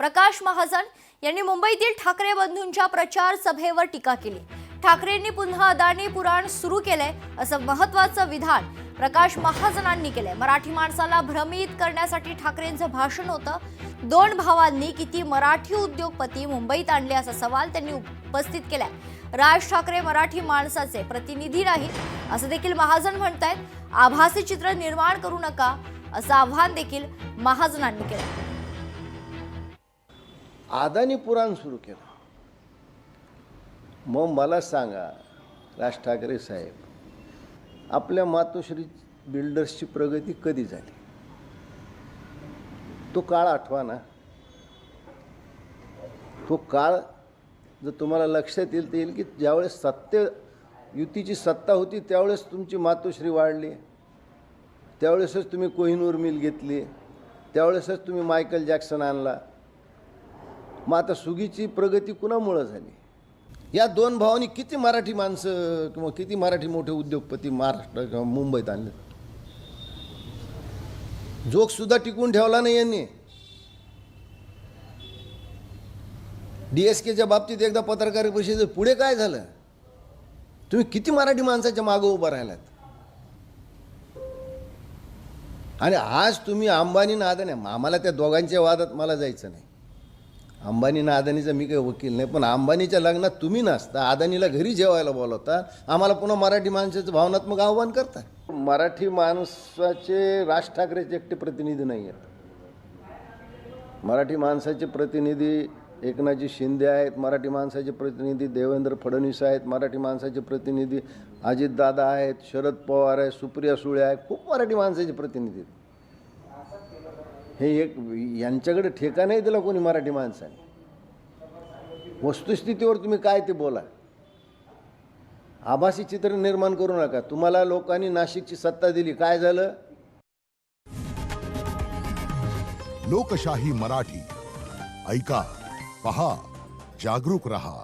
प्रकाश महाजन यांनी मुंबईतील ठाकरे बंधूंच्या प्रचार सभेवर टीका केली। ठाकरेंनी पुन्हा अदानी पुराण सुरू केलंय असं महत्त्वाचं विधान प्रकाश महाजनांनी केलंय। मराठी माणसाला भ्रमित करण्यासाठी ठाकरेंचं भाषण होतं। दोन भावांनी किती मराठी उद्योगपती मुंबईत आणले असा सवाल त्यांनी उपस्थित केलाय। राज ठाकरे मराठी माणसाचे प्रतिनिधी नाहीत असं देखील महाजन म्हणतायत। आभासी चित्र निर्माण करू नका असं आव्हान देखील महाजनांनी केलं। अदानी पुराण सुरू केलं, मग मला सांगा राज ठाकरे साहेब, आपल्या मातोश्री बिल्डर्सची प्रगती कधी झाली? तो काळ आठवा ना। तो काळ जर तुम्हाला लक्षात येईल तर येईल की ज्यावेळेस युतीची सत्ता होती त्यावेळेस तुमची मातोश्री वाढली, त्यावेळेसच तुम्ही कोहिनूर मिल घेतली, त्यावेळेसच तुम्ही मायकल जॅक्सन आणला। मग आता सुगीची प्रगती कुणामुळं झाली? या दोन भावांनी किती मराठी माणसं किंवा किती मराठी मोठे उद्योगपती महाराष्ट्र किंवा मुंबईत आणले? जोक सुद्धा टिकून ठेवला नाही यांनी। DSKच्या बाबतीत एकदा पत्रकार परिषदेत पुढे काय झालं? तुम्ही किती मराठी माणसाच्या मागे उभा राहिलात? आणि आज तुम्ही अंबानी ना अदानी, आम्हाला त्या दोघांच्या वादात मला जायचं नाही। अंबानी ना अदानीचा मी काही वकील नाही, पण अंबानीच्या लग्नात तुम्ही नसता, अदानीला घरी जेवायला बोलवता, आम्हाला पुन्हा मराठी माणसाचं भावनात्मक आव्हान करता। मराठी माणसाचे राज ठाकरेचे एकटे प्रतिनिधी नाही आहेत। मराठी माणसाचे प्रतिनिधी एकनाथजी शिंदे आहेत, मराठी माणसाचे प्रतिनिधी देवेंद्र फडणवीस आहेत, मराठी माणसाचे प्रतिनिधी अजितदादा आहेत, शरद पवार आहेत, सुप्रिया सुळे आहेत, खूप मराठी माणसाचे प्रतिनिधी आहेत। हे एक यांच्याकडे ठेका नाही दिला कोणी मराठी माणसाने। वस्तुस्थितीवर तुम्ही काय ते बोला, आभासी चित्र निर्माण करू नका। तुम्हाला लोकांनी नाशिकची सत्ता दिली, काय झालं? लोकशाही मराठी ऐका, पहा, जागरूक रहा।